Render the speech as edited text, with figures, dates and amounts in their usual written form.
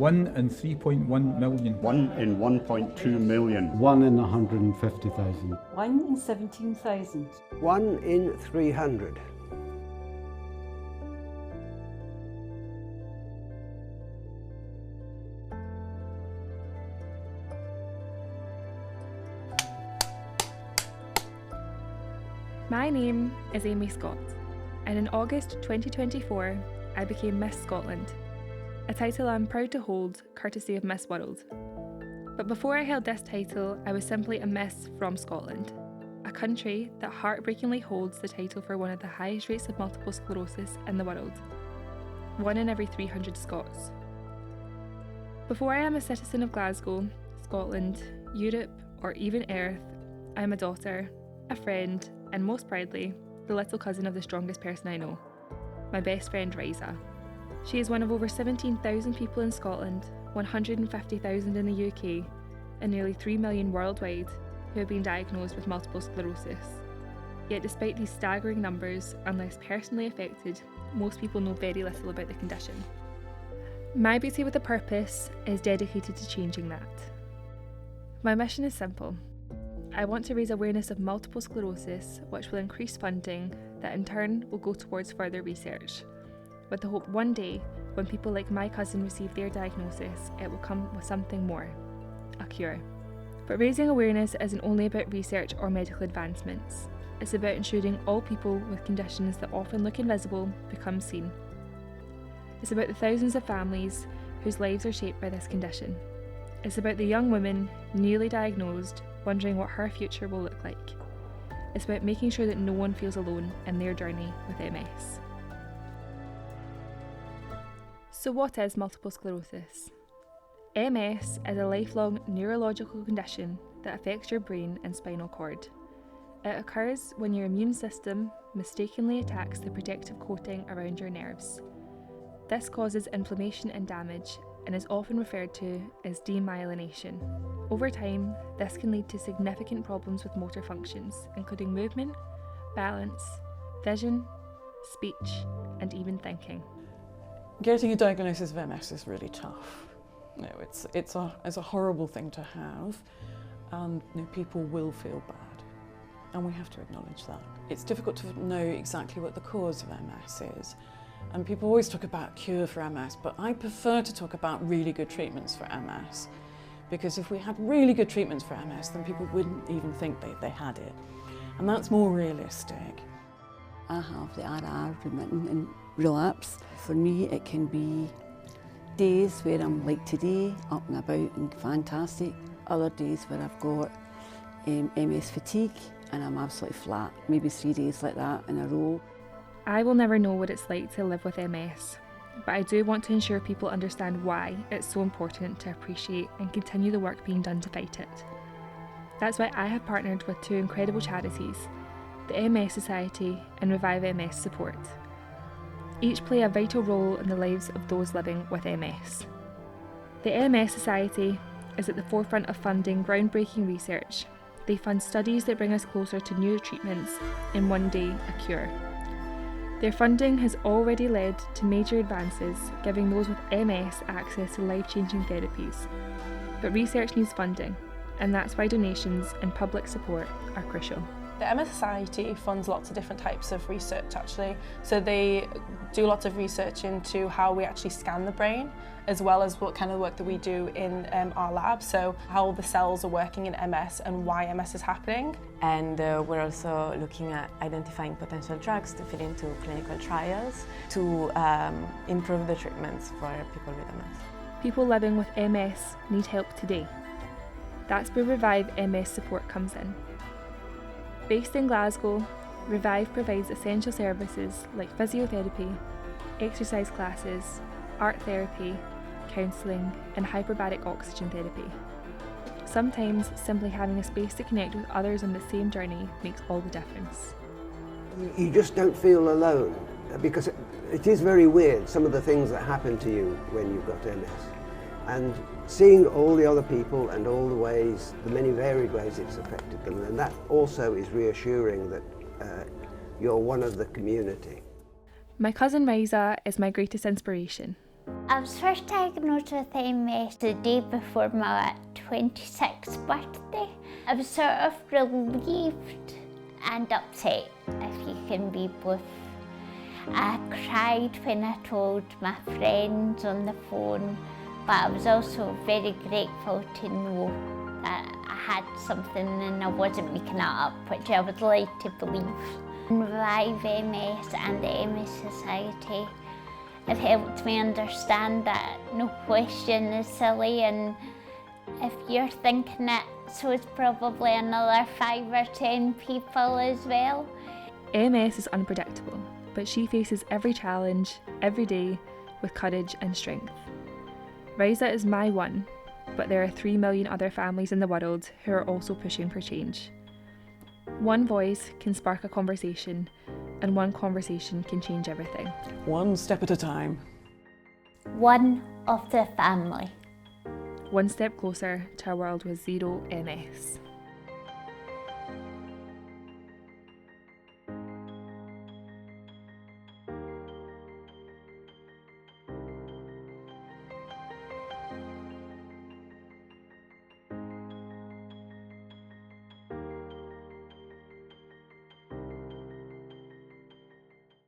1 in 3.1 million. 1 in 1.2 million. 1 in 150,000. 1 in 17,000. 1 in 300. My name is Amy Scott, and in August 2024, I became Miss Scotland, a title I'm proud to hold courtesy of Miss World. But before I held this title, I was simply a Miss from Scotland, a country that heartbreakingly holds the title for one of the highest rates of multiple sclerosis in the world, 1 in every 300 Scots. Before I am a citizen of Glasgow, Scotland, Europe, or even Earth, I am a daughter, a friend, and most proudly, the little cousin of the strongest person I know, my best friend Riza. She is one of over 17,000 people in Scotland, 150,000 in the UK, and nearly 3 million worldwide who have been diagnosed with multiple sclerosis. Yet despite these staggering numbers, unless personally affected, most people know very little about the condition. My Beauty with a Purpose is dedicated to changing that. My mission is simple. I want to raise awareness of multiple sclerosis, which will increase funding that in turn will go towards further research, with the hope one day, when people like my cousin receive their diagnosis, it will come with something more, a cure. But raising awareness isn't only about research or medical advancements. It's about ensuring all people with conditions that often look invisible become seen. It's about the thousands of families whose lives are shaped by this condition. It's about the young woman, newly diagnosed, wondering what her future will look like. It's about making sure that no one feels alone in their journey with MS. So what is multiple sclerosis? MS is a lifelong neurological condition that affects your brain and spinal cord. It occurs when your immune system mistakenly attacks the protective coating around your nerves. This causes inflammation and damage and is often referred to as demyelination. Over time, this can lead to significant problems with motor functions, including movement, balance, vision, speech, and even thinking. Getting a diagnosis of MS is really tough. You know, it's a horrible thing to have, and people will feel bad, and we have to acknowledge that. It's difficult to know exactly what the cause of MS is, and people always talk about cure for MS, but I prefer to talk about really good treatments for MS, because if we had really good treatments for MS, then people wouldn't even think they had it, and that's more realistic. I have the RR remitting and relapse. For me, it can be days where I'm like today, up and about and fantastic. Other days where I've got MS fatigue and I'm absolutely flat. Maybe 3 days like that in a row. I will never know what it's like to live with MS, but I do want to ensure people understand why it's so important to appreciate and continue the work being done to fight it. That's why I have partnered with 2 incredible charities, the MS Society and Revive MS Support. Each play a vital role in the lives of those living with MS. The MS Society is at the forefront of funding groundbreaking research. They fund studies that bring us closer to new treatments and one day a cure. Their funding has already led to major advances, giving those with MS access to life-changing therapies. But research needs funding, and that's why donations and public support are crucial. The MS Society funds lots of different types of research actually. So they do lots of research into how we actually scan the brain, as well as what kind of work that we do in our lab. So how the cells are working in MS and why MS is happening. And we're also looking at identifying potential drugs to fit into clinical trials to improve the treatments for people with MS. People living with MS need help today. That's where Revive MS Support comes in. Based in Glasgow, Revive provides essential services like physiotherapy, exercise classes, art therapy, counselling and hyperbaric oxygen therapy. Sometimes simply having a space to connect with others on the same journey makes all the difference. You just don't feel alone, because it is very weird, some of the things that happen to you when you've got MS. And seeing all the other people and all the ways, the many varied ways it's affected them, and that also is reassuring that you're one of the community. My cousin Riza is my greatest inspiration. I was first diagnosed with MS the day before my 26th birthday. I was sort of relieved and upset, if you can be both. I cried when I told my friends on the phone, but I was also very grateful to know that I had something and I wasn't making it up, which I would like to believe. Revive MS and the MS Society have helped me understand that no question is silly, and if you're thinking it, so it's probably another 5 or 10 people as well. MS is unpredictable, but she faces every challenge, every day, with courage and strength. Riza is my one, but there are 3 million other families in the world who are also pushing for change. One voice can spark a conversation, and one conversation can change everything. One step at a time. One of the family. One step closer to a world with zero MS.